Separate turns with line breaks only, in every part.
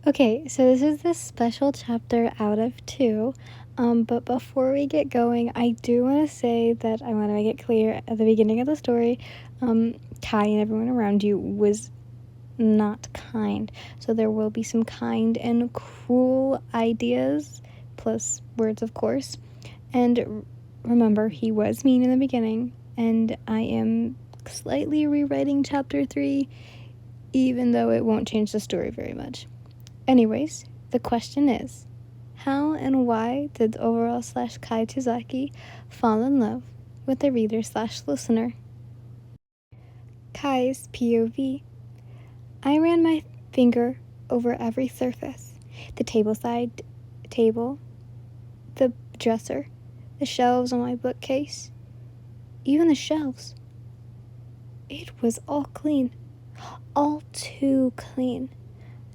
Okay, so this is this special chapter out of 2. But before we get going, I do want to say that I want to make it clear at the beginning of the story, Kai and everyone around you was not kind. So there will be some kind and cruel ideas, plus words, of course. And remember, he was mean in the beginning, and I am slightly rewriting chapter 3, even though it won't change the story very much. Anyways, the question is, how and why did overhaul / Kai Tuzaki fall in love with the reader / listener? Kai's POV. I ran my finger over every surface. The table, the dresser, the shelves on my bookcase, even the shelves. It was all clean, all too clean.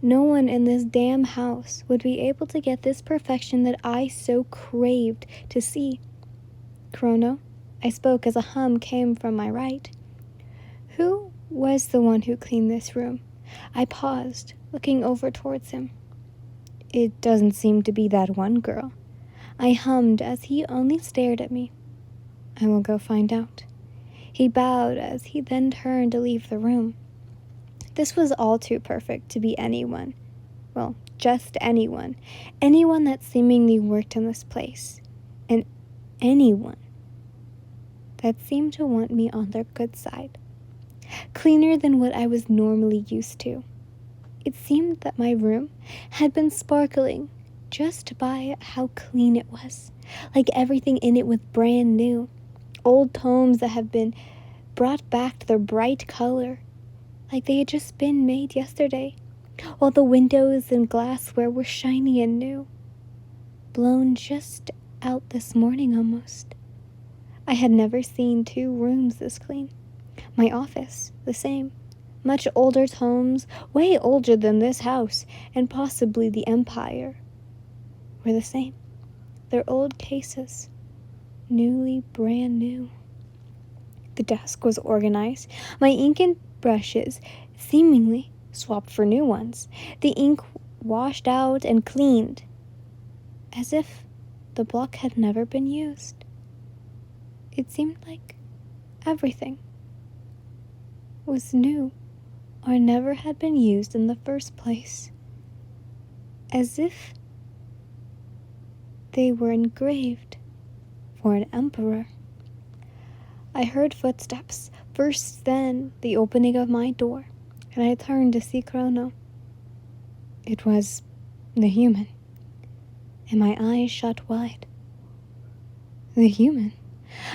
No one in this damn house would be able to get this perfection that I so craved to see. Chrono, I spoke as a hum came from my right. Who was the one who cleaned this room? I paused, looking over towards him. It doesn't seem to be that one girl. I hummed as he only stared at me. I will go find out. He bowed as he then turned to leave the room. This was all too perfect to be anyone. Well, just anyone. Anyone that seemingly worked in this place. And anyone that seemed to want me on their good side. Cleaner than what I was normally used to. It seemed that my room had been sparkling just by how clean it was. Like everything in it was brand new. Old tomes that have been brought back to their bright color. Like they had just been made yesterday, while the windows and glassware were shiny and new, blown just out this morning almost. I had never seen 2 rooms this clean. My office, the same. Much older tomes, way older than this house, and possibly the Empire, were the same. Their old cases, newly brand new. The desk was organized. My ink and brushes seemingly swapped for new ones. The ink washed out and cleaned, as if the block had never been used. It seemed like everything was new or never had been used in the first place, as if they were engraved for an emperor. I heard footsteps, first then the opening of my door, and I turned to see Chrono. It was the human, and my eyes shut wide. The human,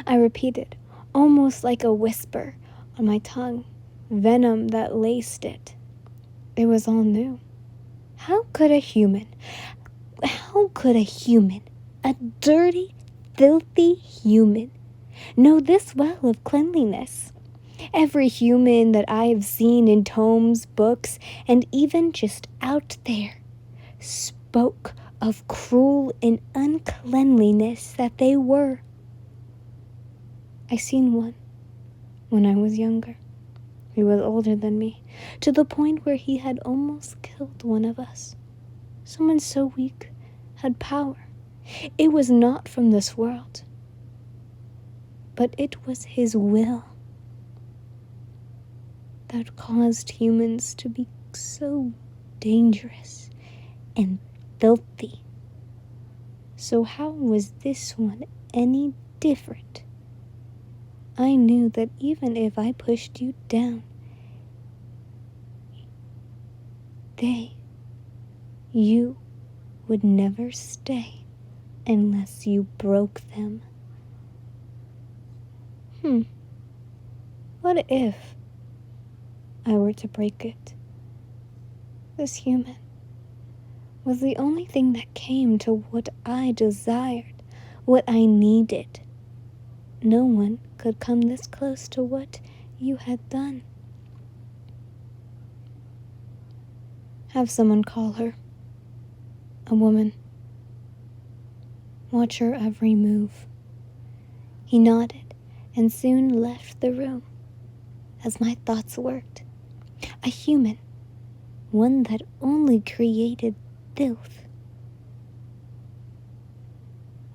I repeated, almost like a whisper on my tongue, venom that laced it. It was all new. How could a human, a dirty, filthy human, know this well of cleanliness? Every human that I have seen in tomes, books, and even just out there spoke of cruel and uncleanliness that they were. I seen one when I was younger. He was older than me, to the point where he had almost killed one of us. Someone so weak had power. It was not from this world, but it was his will that caused humans to be so dangerous and filthy. So how was this one any different? I knew that even if I pushed you down, you would never stay unless you broke them. What if I were to break it? This human was the only thing that came to what I desired, what I needed. No one could come this close to what you had done. Have someone call her. A woman. Watch her every move. He nodded and soon left the room. As my thoughts worked, a human one that only created filth,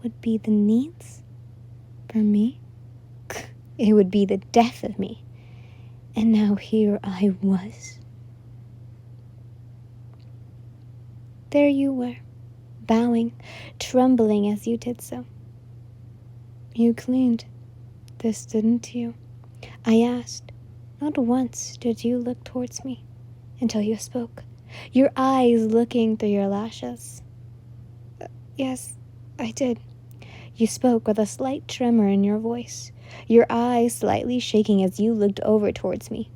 would be the needs for me. It would be the death of me. And now here I was. There you were, bowing, trembling as you did so. You cleaned this, didn't you? I asked. Not once did you look towards me until you spoke, your eyes looking through your lashes. Yes, I did. You spoke with a slight tremor in your voice, your eyes slightly shaking as you looked over towards me.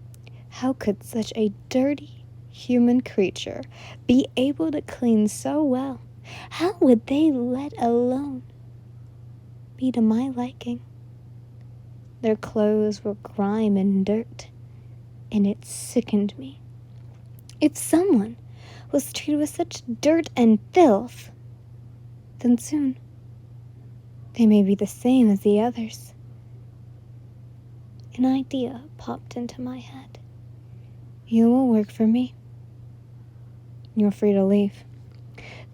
How could such a dirty human creature be able to clean so well? How would they let alone be to my liking? Their clothes were grime and dirt, and it sickened me. If someone was treated with such dirt and filth, then soon they may be the same as the others. An idea popped into my head. You will work for me. You're free to leave.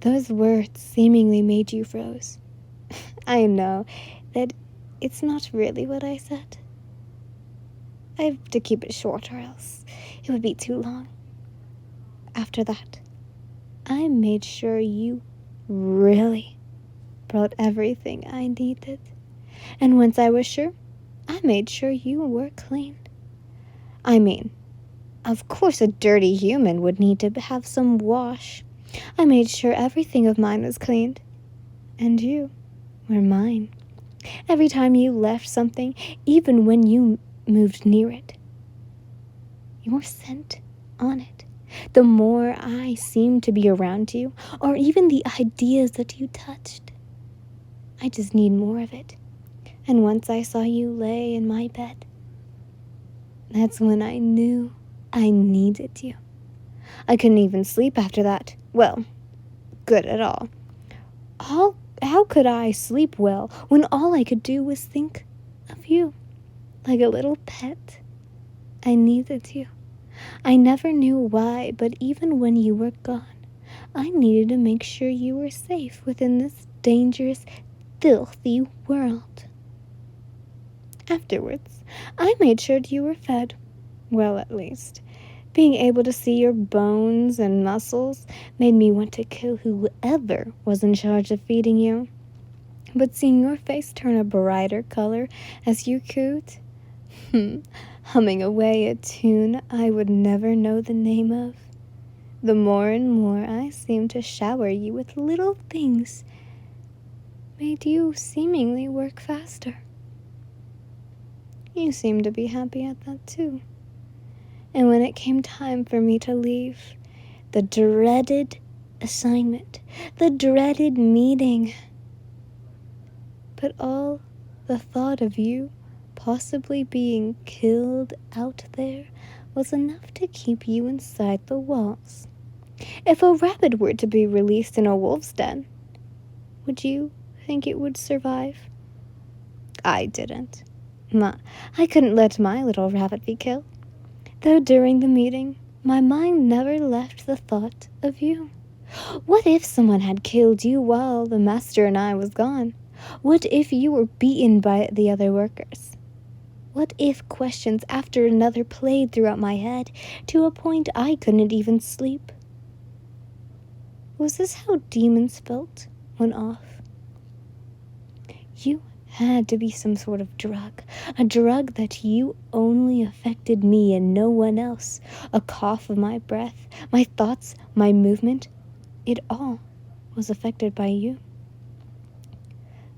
Those words seemingly made you froze. I know that it's not really what I said. I have to keep it short or else it would be too long. After that, I made sure you really brought everything I needed. And once I was sure, I made sure you were clean. I mean, of course a dirty human would need to have some wash. I made sure everything of mine was cleaned. And you were mine. Every time you left something, even when you moved near it, your scent on it. The more I seemed to be around you, or even the ideas that you touched, I just need more of it. And once I saw you lay in my bed, that's when I knew I needed you. I couldn't even sleep after that. Well, good at all. How could I sleep well when all I could do was think of you? Like a little pet, I needed you. I never knew why, but even when you were gone, I needed to make sure you were safe within this dangerous, filthy world. Afterwards, I made sure you were fed. Well, at least. Being able to see your bones and muscles made me want to kill whoever was in charge of feeding you. But seeing your face turn a brighter color as you cooed, humming away a tune I would never know the name of, the more and more I seemed to shower you with little things, made you seemingly work faster. You seemed to be happy at that too. And when it came time for me to leave, the dreaded assignment, the dreaded meeting, but all the thought of you possibly being killed out there was enough to keep you inside the walls. If a rabbit were to be released in a wolf's den, would you think it would survive? I didn't. I couldn't let my little rabbit be killed. Though during the meeting, my mind never left the thought of you. What if someone had killed you while the master and I was gone? What if you were beaten by the other workers? What if questions after another played throughout my head to a point I couldn't even sleep? Was this how demons felt when off? You had to be some sort of drug, a drug that you only affected me and no one else. A cough of my breath, my thoughts, my movement, it all was affected by you.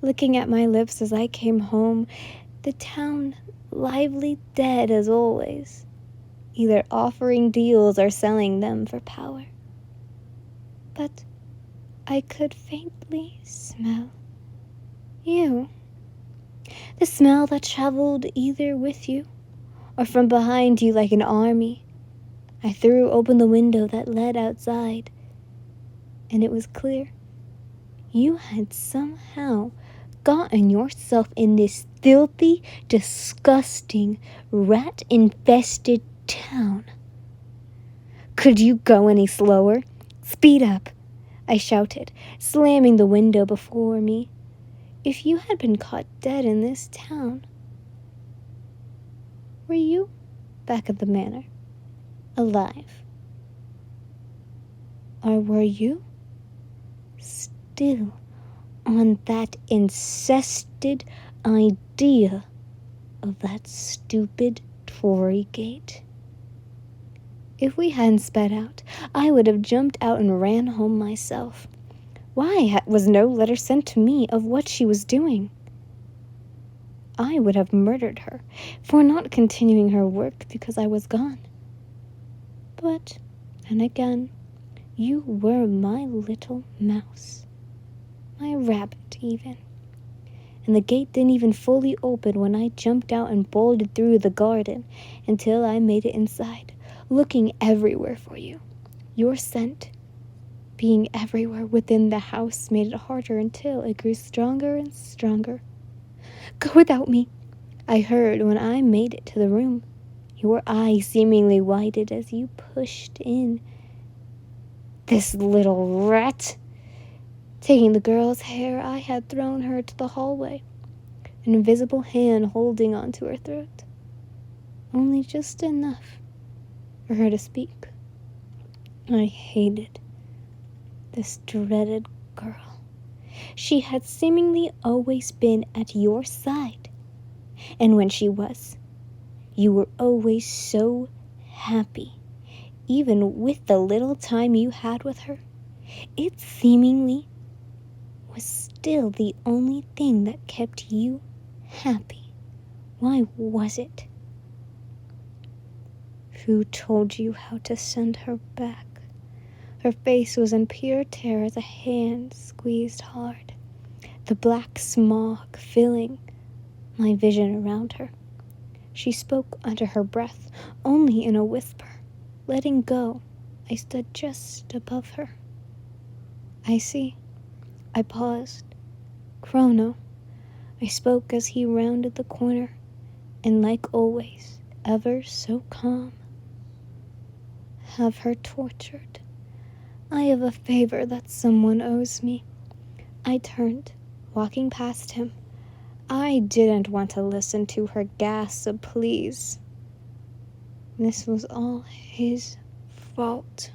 Looking at my lips as I came home, the town lively dead as always, either offering deals or selling them for power. But I could faintly smell you. The smell that traveled either with you or from behind you like an army. I threw open the window that led outside, and it was clear. You had somehow gotten yourself in this filthy, disgusting, rat-infested town. Could you go any slower? Speed up, I shouted, slamming the window before me. If you had been caught dead in this town, were you back at the manor, alive? Or were you still on that incested idea of that stupid Tory gate? If we hadn't sped out, I would have jumped out and ran home myself. Why was no letter sent to me of what she was doing? I would have murdered her for not continuing her work because I was gone. But then again, you were my little mouse, my rabbit even. And the gate didn't even fully open when I jumped out and bolted through the garden until I made it inside, looking everywhere for you. Your scent, being everywhere within the house, made it harder until it grew stronger and stronger. Go without me, I heard when I made it to the room. Your eyes seemingly widened as you pushed in. This little rat! Taking the girl's hair, I had thrown her to the hallway, an invisible hand holding onto her throat. Only just enough for her to speak. I hated this dreaded girl. She had seemingly always been at your side, and when she was, you were always so happy, even with the little time you had with her. It seemingly was still the only thing that kept you happy. Why was it? Who told you how to send her back? Her face was in pure terror as a hand squeezed hard, the black smog filling my vision around her. She spoke under her breath, only in a whisper. Letting go, I stood just above her. I see. I paused. Chrono, I spoke as he rounded the corner, and like always, ever so calm. Have her tortured. I have a favor that someone owes me. I turned, walking past him. I didn't want to listen to her gasp of pleas. This was all his fault.